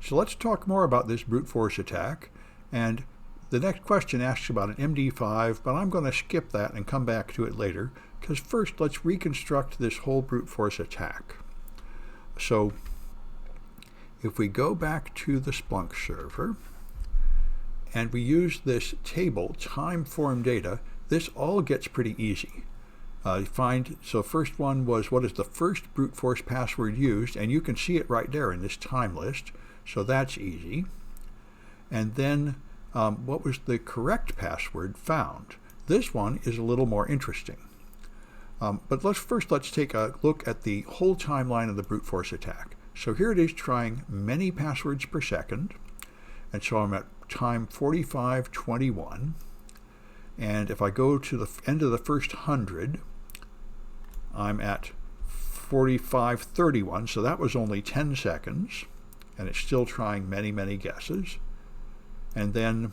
So let's talk more about this brute force attack. And the next question asks about an MD5, but I'm going to skip that and come back to it later, because first let's reconstruct this whole brute force attack. So if we go back to the Splunk server and we use this table, time form data, this all gets pretty easy. So first one was, what is the first brute force password used? And you can see it right there in this time list. So that's easy. And then what was the correct password found? This one is a little more interesting. But let's take a look at the whole timeline of the brute force attack. So here it is trying many passwords per second. And so I'm at time 4521. And if I go to the end of the first 100, I'm at 4531. So that was only 10 seconds. And it's still trying many, many guesses. And then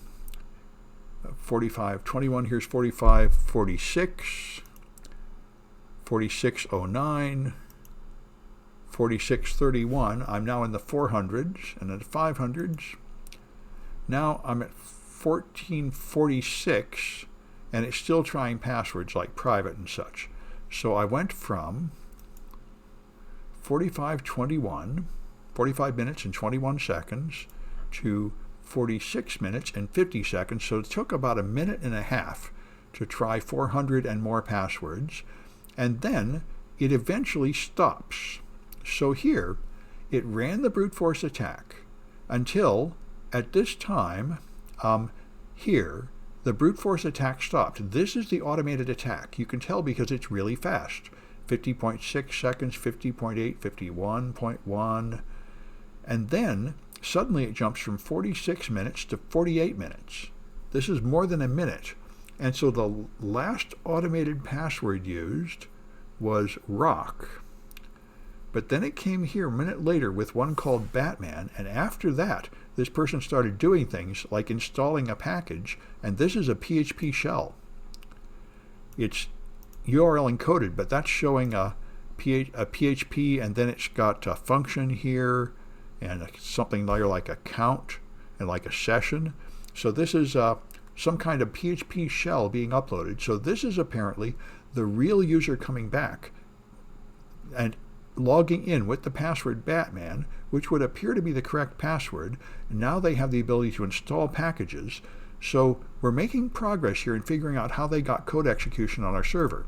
4521, here's 4546, 4609, 4631. I'm now in the 400s and then 500s. Now I'm at 1446, and it's still trying passwords like private and such. So I went from 4521, 45 minutes and 21 seconds, to 46 minutes and 50 seconds. So it took about a minute and a half to try 400 and more passwords. And then it eventually stops. So here, it ran the brute force attack until, at this time, here, the brute force attack stopped. This is the automated attack. You can tell because it's really fast. 50.6 seconds, 50.8, 51.1. And then, suddenly it jumps from 46 minutes to 48 minutes. This is more than a minute. And so the last automated password used was rock. But then it came here a minute later with one called Batman, and after that, this person started doing things like installing a package, and this is a PHP shell. It's URL encoded, but that's showing a PHP, and then it's got a function here, and something like a count, and like a session. So this is some kind of PHP shell being uploaded. So this is apparently the real user coming back and logging in with the password Batman, which would appear to be the correct password. Now they have the ability to install packages. So we're making progress here in figuring out how they got code execution on our server.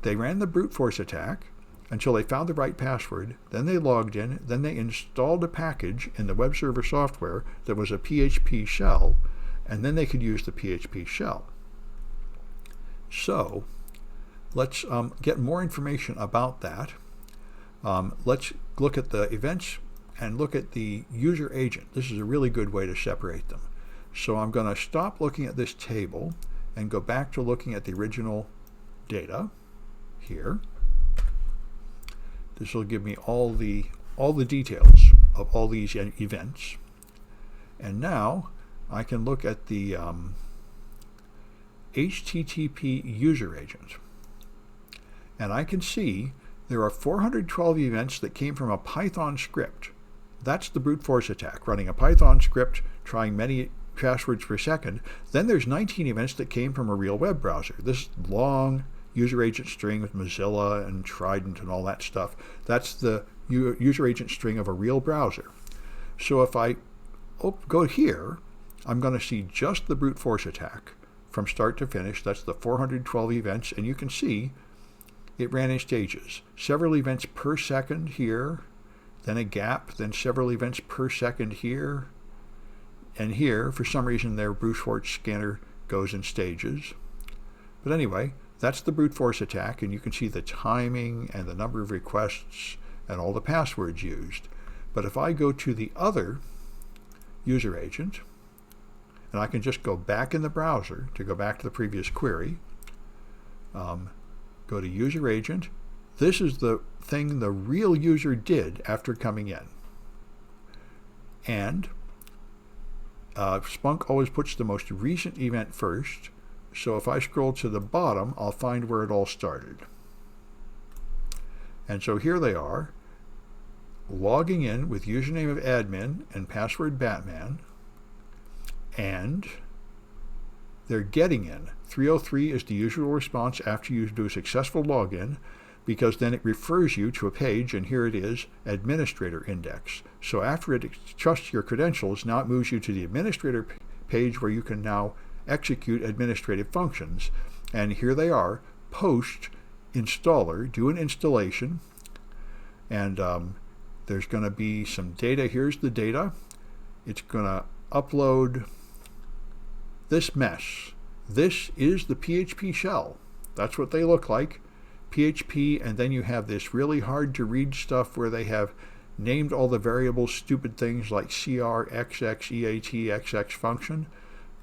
They ran the brute force attack until they found the right password, then they logged in, then they installed a package in the web server software that was a PHP shell, and then they could use the PHP shell. So let's get more information about that. Let's look at the events and look at the user agent. This is a really good way to separate them. So I'm going to stop looking at this table and go back to looking at the original data here. This will give me all the details of all these events. And now I can look at the HTTP user agent. And I can see there are 412 events that came from a Python script. That's the brute force attack, running a Python script, trying many passwords per second. Then there's 19 events that came from a real web browser. This long user agent string with Mozilla and Trident and all that stuff. That's the user agent string of a real browser. So if I go here, I'm going to see just the brute force attack from start to finish. That's the 412 events, and you can see it ran in stages. Several events per second here, then a gap, then several events per second here, and here, for some reason, their brute force scanner goes in stages. But anyway, that's the brute force attack, and you can see the timing and the number of requests and all the passwords used. But if I go to the other user agent, and I can just go back in the browser to go back to the previous query, go to user agent. This is the thing the real user did after coming in. And Splunk always puts the most recent event first. So if I scroll to the bottom, I'll find where it all started. And so here they are. logging in with username of admin and password Batman, and they're getting in. 303 is the usual response after you do a successful login, because then it refers you to a page, and here it is, Administrator Index. So after it trusts your credentials, now it moves you to the Administrator page where you can now execute administrative functions. And here they are, post installer, do an installation, and there's going to be some data. Here's the data. It's going to upload this mess. This is the PHP shell. That's what they look like. PHP, and then you have this really hard to read stuff where they have named all the variables stupid things like CR, XX, EAT, XX function.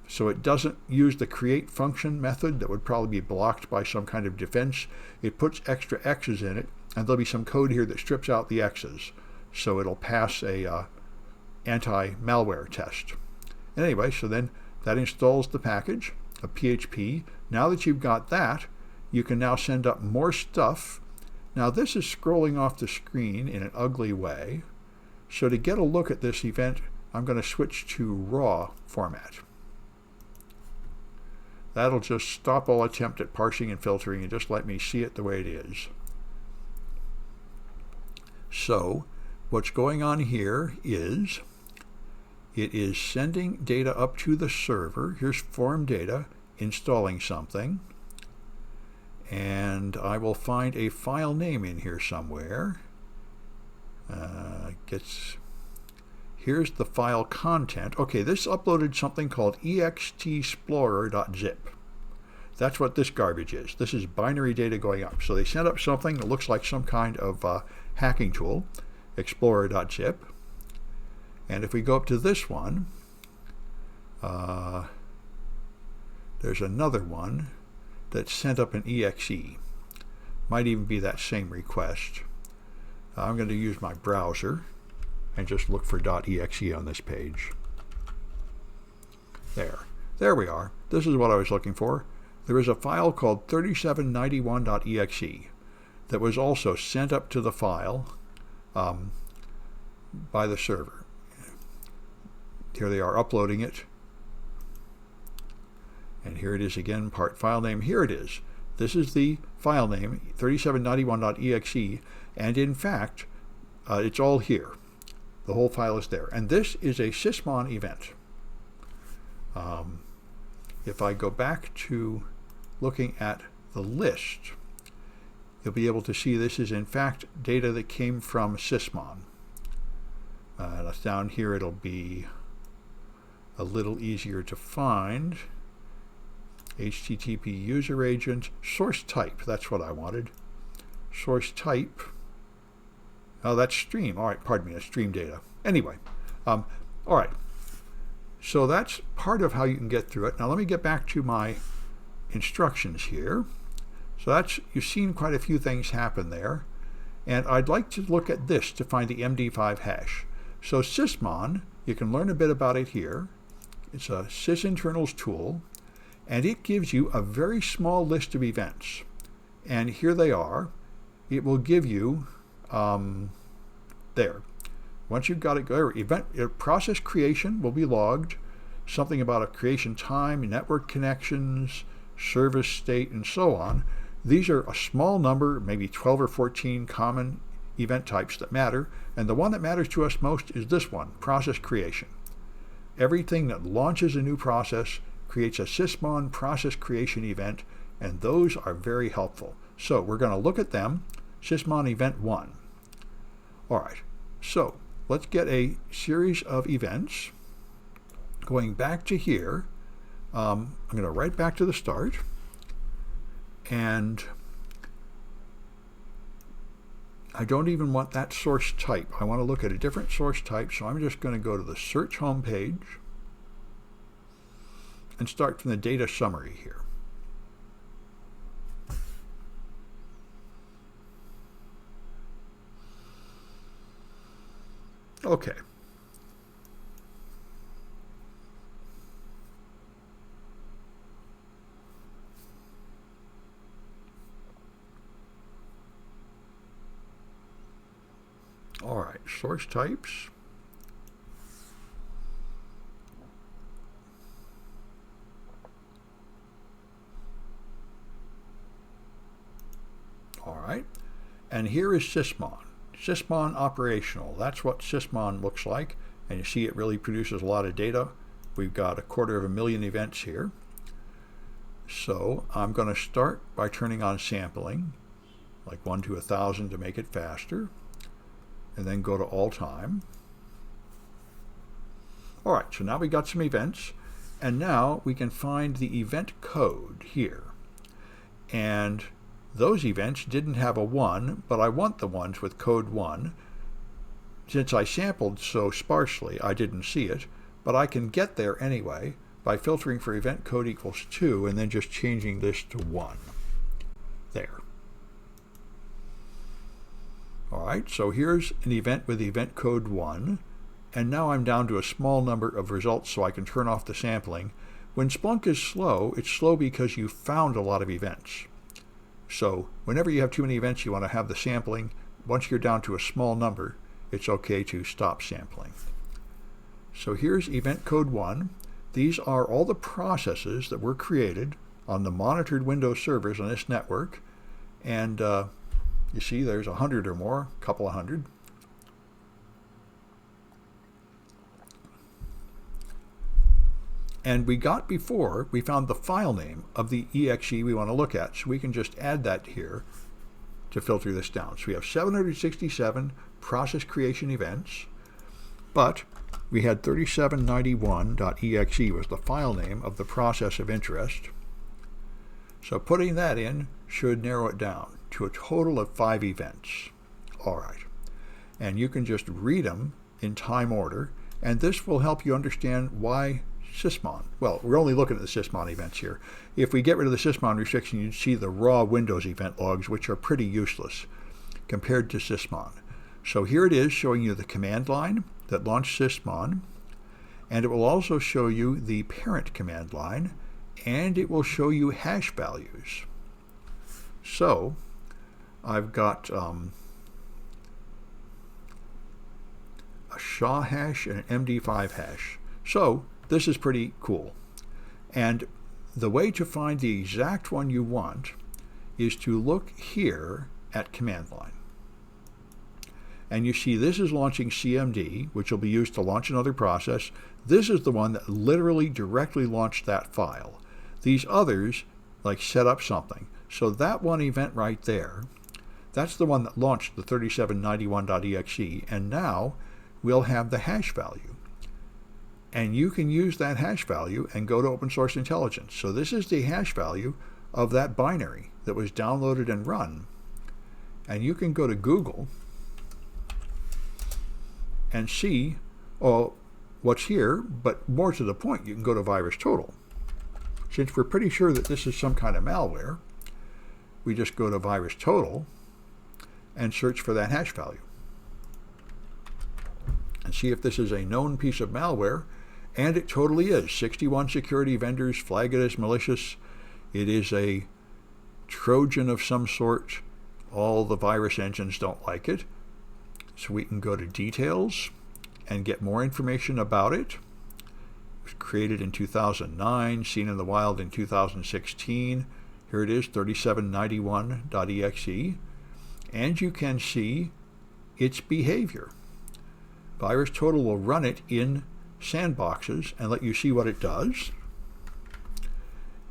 So it doesn't use the create function method that would probably be blocked by some kind of defense. It puts extra X's in it, and there'll be some code here that strips out the X's. So it'll pass a anti-malware test. Anyway, so then that installs the package of PHP. Now that you've got that, you can now send up more stuff. Now this is scrolling off the screen in an ugly way. So to get a look at this event, I'm going to switch to raw format. That'll just stop all attempt at parsing and filtering and just let me see it the way it is. So what's going on here is it is sending data up to the server. Here's form data, installing something. And I will find a file name in here somewhere. Here's the file content. Okay, this uploaded something called extexplorer.zip. That's what this garbage is. This is binary data going up. So they sent up something that looks like some kind of hacking tool, explorer.zip. And if we go up to this one, there's another one that sent up an exe. Might even be that same request. I'm going to use my browser and just look for .exe on this page. There we are. This is what I was looking for. There is a file called 3791.exe that was also sent up to the file by the server. Here they are uploading it. And here it is again, part file name. Here it is. This is the file name, 3791.exe, and in fact, it's all here. The whole file is there. And this is a Sysmon event. If I go back to looking at the list, you'll be able to see this is in fact data that came from Sysmon. Down here it'll be a little easier to find. HTTP user agent, source type, that's what I wanted. Source type, oh, that's stream. All right, pardon me, that's stream data. Anyway, all right. So that's part of how you can get through it. Now let me get back to my instructions here. So that's, you've seen quite a few things happen there. And I'd like to look at this to find the MD5 hash. So Sysmon, you can learn a bit about it here. It's a sysinternals tool. And it gives you a very small list of events. And here they are. It will give you, there. Once you've got it, process creation will be logged. Something about a creation time, network connections, service state, and so on. These are a small number, maybe 12 or 14 common event types that matter. And the one that matters to us most is this one, process creation. Everything that launches a new process creates a Sysmon process creation event, and those are very helpful. So we're going to look at them. Sysmon event 1. All right, so let's get a series of events. Going back to here, I'm going to write back to the start, and I don't even want that source type. I want to look at a different source type, so I'm just going to go to the search home page and start from the data summary here. Okay. All right, source types. All right, and here is Sysmon. Sysmon operational. That's what Sysmon looks like, and you see it really produces a lot of data. We've got 250,000 events here. So I'm going to start by turning on sampling, like 1 to 1,000 to make it faster, and then go to all time. All right, so now we got some events, and now we can find the event code here. And those events didn't have a 1, but I want the ones with code 1. Since I sampled so sparsely, I didn't see it, but I can get there anyway by filtering for event code equals 2 and then just changing this to 1. There. All right, so here's an event with event code 1, and now I'm down to a small number of results so I can turn off the sampling. When Splunk is slow, it's slow because you found a lot of events. So whenever you have too many events, you want to have the sampling. Once you're down to a small number, it's okay to stop sampling. So here's event code 1. These are all the processes that were created on the monitored Windows servers on this network. And you see there's 100 or more, a couple of hundred. And we found the file name of the exe we want to look at. So we can just add that here to filter this down. So we have 767 process creation events, but we had 3791.exe was the file name of the process of interest. So putting that in should narrow it down to a total of 5 events. All right. And you can just read them in time order, and this will help you understand why Sysmon. Well, we're only looking at the Sysmon events here. If we get rid of the Sysmon restriction, you'd see the raw Windows event logs, which are pretty useless compared to Sysmon. So here it is showing you the command line that launched Sysmon, and it will also show you the parent command line, and it will show you hash values. So I've got a SHA hash and an MD5 hash. So this is pretty cool. And the way to find the exact one you want is to look here at command line. And you see this is launching CMD, which will be used to launch another process. This is the one that literally directly launched that file. These others, like set up something. So that one event right there, that's the one that launched the 3791.exe, and now we'll have the hash value. And you can use that hash value and go to open source intelligence. So this is the hash value of that binary that was downloaded and run. And you can go to Google and see what's here, but more to the point, you can go to VirusTotal. Since we're pretty sure that this is some kind of malware, we just go to VirusTotal and search for that hash value and see if this is a known piece of malware. And it totally is. 61 security vendors flag it as malicious. It is a Trojan of some sort. All the virus engines don't like it. So we can go to details and get more information about it. It was created in 2009, seen in the wild in 2016. Here it is, 3791.exe. And you can see its behavior. VirusTotal will run it in sandboxes and let you see what it does.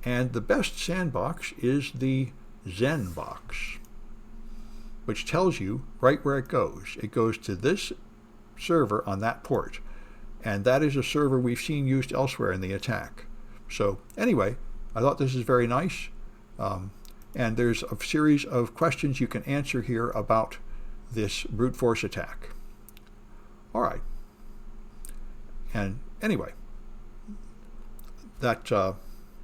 And the best sandbox is the Zen box, which tells you right where it goes. It goes to this server on that port, and that is a server we've seen used elsewhere in the attack. So anyway, I thought this is very nice, and there's a series of questions you can answer here about this brute force attack. All right. And anyway, that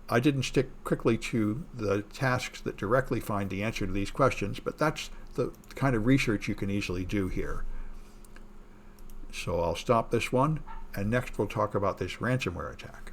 I didn't stick quickly to the tasks that directly find the answer to these questions, but that's the kind of research you can easily do here. So I'll stop this one, and next we'll talk about this ransomware attack.